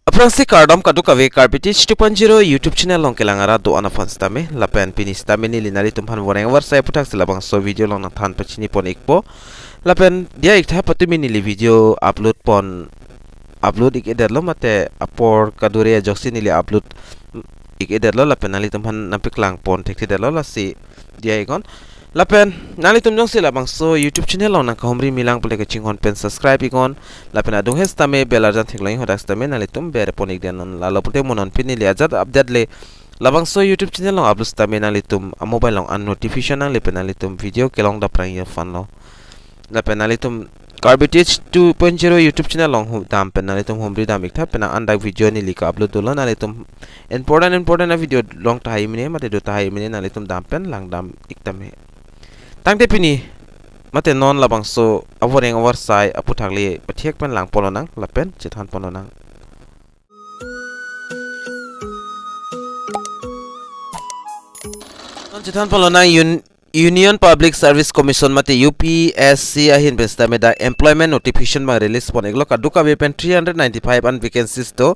Aprangsi KARDOM kadukawe Karbitich 2.0 YouTube channel long kelangara do ana fans tame lapen pinis tame ni linari tumhan wareng warsai putak silabang so video long na than pachini pon ikpo lapen dia ikta patumi ni video upload ik ederlo mate apor kadure joksi ni upload ik ederlo lapen nali tumhan nampik lang pon tekti derlo lasi dia ikon lapen nali tumjong sila bangso YouTube channel long na kahomri milang pule ke chingon pen subscribe ikon lapen adung hes tame belarjan thiklang hodak tame nali tum bere ponik denon lalo pute monon pin ni liajat update le labangso YouTube channel long upload tame nali tum mobile long an notification nang lepen nali tum video kelong da prang ye fan lo lapen nali tum Garbage 2.0 YouTube channel long dam pen nali tum homri dam ikta pen andak video ni lika upload dolan nali tum important video long tahai mine mate do tahai mine nali tum dam pen lang dam iktame tangte pini mate non labangso avoreng warsai APHUTHAK le pathiek pen lang polonang lapen chithan polonang non chithan polonang Union Public Service Commission mate UPSC ahin besta me da employment notification ma release pon eglo kaduka be pen 395 an vacancies to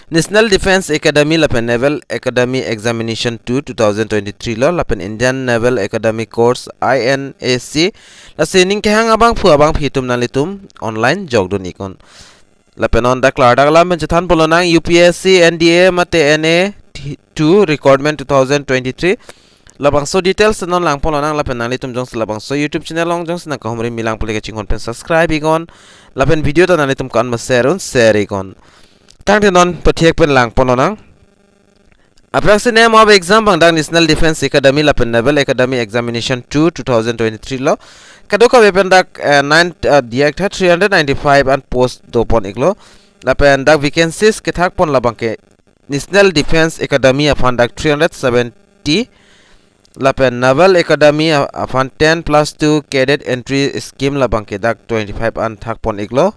National Defense Academy lapen Naval Academy Examination 2 2023 lo lapen Indian Naval Academy Course INAC la Ning Kehang abang phitum nalitum online jogdon ikon lapen on da klarda lam jathan bolonang UPSC NDA mate NA 2 Recruitment 2023 labangso details non lang polonang lapen nalitum jong labangso YouTube channel long jong na kahomri milang pule ke chingon pen subscribe ikon lapen video ta nalitum kan ma share ikon tangte non pathiek pen lang polonang approximate name of exam bangdang National Defense Academy lapen Naval Academy Examination 2 2023 lo kadoka wepen dak 395 and post do pon iklo lapen dak vacancies ke thak pon labangke National Defense Academy afan dak 370 lapen Naval Academy afan 10+2 cadet entry scheme labangke dak 25 and thak pon iklo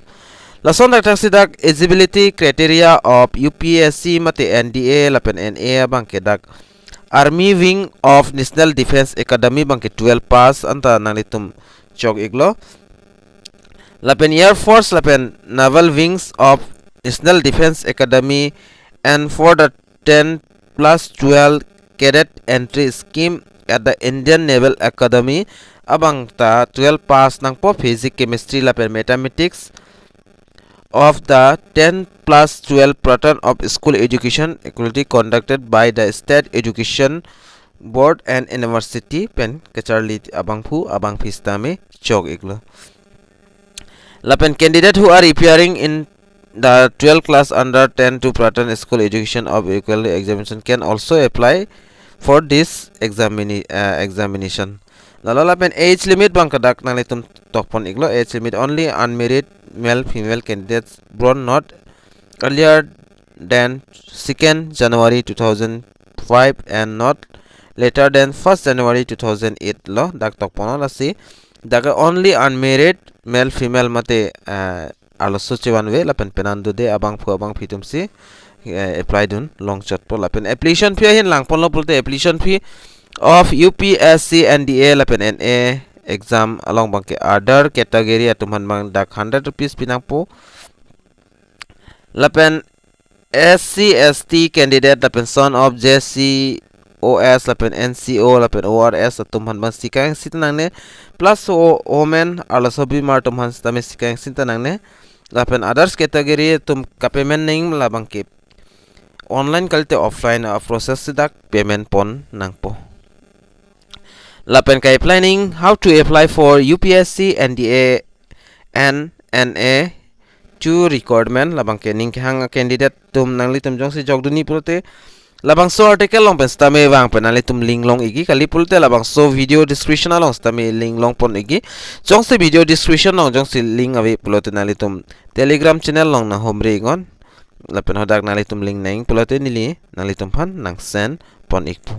Lason dak taksidak eligibility criteria of UPSC mate NDA lapen NA bangke dak Army Wing of National Defense Academy bangke 12 pass anta nalitum chok iglo lapen Air Force lapen Naval Wings of National Defense Academy and for the 10+12 cadet entry scheme at the Indian Naval Academy abang ta 12 pass nang po physics chemistry lapen mathematics of the 10+12 pattern of school education equality conducted by the State Education Board and University pen kecharli abang pistame chok iglo lapen candidate who are appearing in the 12 class under 10 to pattern school education of equality examination can also apply for this examination lapen age limit bang kadak nalitum tokpon iglo age limit only unmarried male female candidates born not earlier than 2nd January 2005 and not later than 1st January 2008 lo dak tokpono lasi daga only unmarried male female mate aloso chewanwe lapen penando de abang phitum si apply dun long shot po lapen application fee hin lang pon lo pulte application fee of UPSC NDA lapen NA exam along bangke other category atuman bang dak 100 rupees pinangpo lapen SC ST candidate lapen son of JCOS lapen NCO lapen ORS atuman bang sikang sitanangne plus women alasobi mar tumhan stame sikang sitanangne lapen others category tum kapemen ning labangke online kalte offline process sidak payment pon nangpo lapen kai planning how to apply for UPSC NDA and NA 2 Recruitment labangke Ning Kehang candidate tum nangli tum jong si jogduni pulte labangso article long penstame wang penali tum link long igi kali pulte labangso video description long stame link long pon igi jong si video description long jong si link awi pulte nali tum Telegram channel long na homre ngon lapen hodak nali tum link nang pulte nili nali tum phan nang send pon ikpu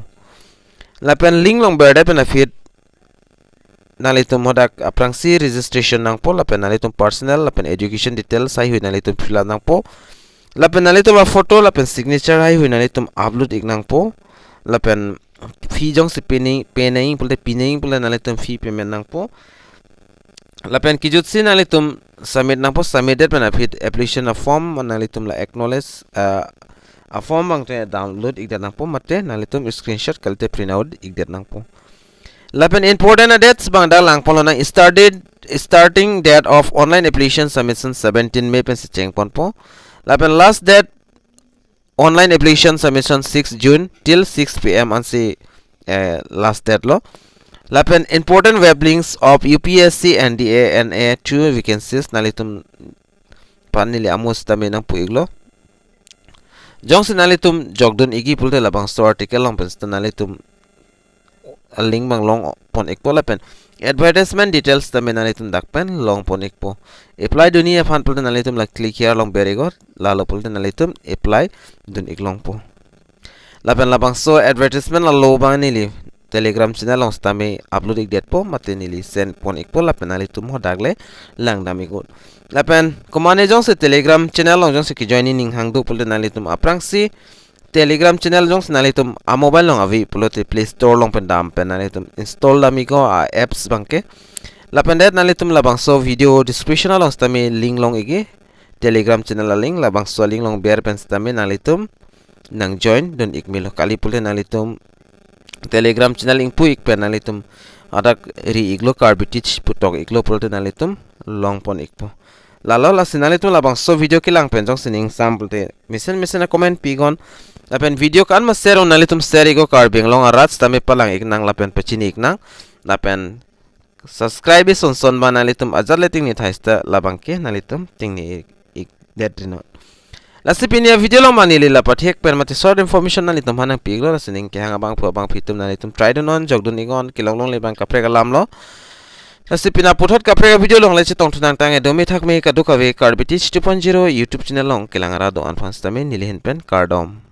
lapen link long berde pen afit nalitum hodak aprangsi registration nang po lapen nalitum personal lapen education details sai hui nalitum fill nang po lapen nalitum a photo lapen signature hai hui nalitum upload ik nang po lapen fee jong se pinning pulte nalitum fee payment nang po lapen kijut si nalitum submit nang po submitted pen apit application a form nalitum la acknowledge a form bang te download igdat nang po mate nalitum screenshot kalte print out igdat nang po lapen important dates bang dalang polo nang starting date of online application submission 17 May pen si cheng pon po lapen last date online application submission 6 June till 6 PM an si last date lo lapen important web links of UPSC NDA and A2 vacancies nalitum panili amos tame nang puiglo jong sinalitum jogdon igi pulte labangso article long pen nalitum link bang long pon ekpo lapen advertisement details tame nalitum dakpen long pon ekpo apply dunia fan pulte nalitum la click here long berigor lalo pulte nalitum apply dun iklong po lapen labangso advertisement la lo bang nili Telegram channel long stame upload ik det po mate nili send pon ik po lapen nalitum ho dagle lang dami gut lapen komane jong se Telegram channel long jong se ki join ning hangdu pulte nalitum aprang si Telegram channel jong se nalitum a mobile long avi pulte Play Store long pen dam pen nalitum install dami ko a apps bangke lapen det nalitum labangso video description long stame link long igi Telegram channel la link labangso link long bear pen stame nalitum nang join don ikmilo kali pulte nalitum Telegram channel ing puik pen nalitum adak ri iglo karbitich putok iglo pulte nalitum long pon ikpo lalo la sinalitum labang so video kilang pen jong sining sample te misen a comment pigon lapen video kan ma share on nalitum share igo karbing long arat tame palang iknang lapen pachini iknang lapen subscribe son ba nalitum ajar leting ni thaista labang ke nalitum tingni ik detrino Lasipinia video long manili la pathek per mate short information nalitum hanang piglo la sining kehang abang phu abang phitum nalitum try donon jogdun igon kilong long lebang kapre galam lo lasipina puthot kapre video long le chitong thunang tang edomi thakme kaduka ve karbitich 2.0 YouTube channel long kilangara do anfans tame nili hen pen KARDOM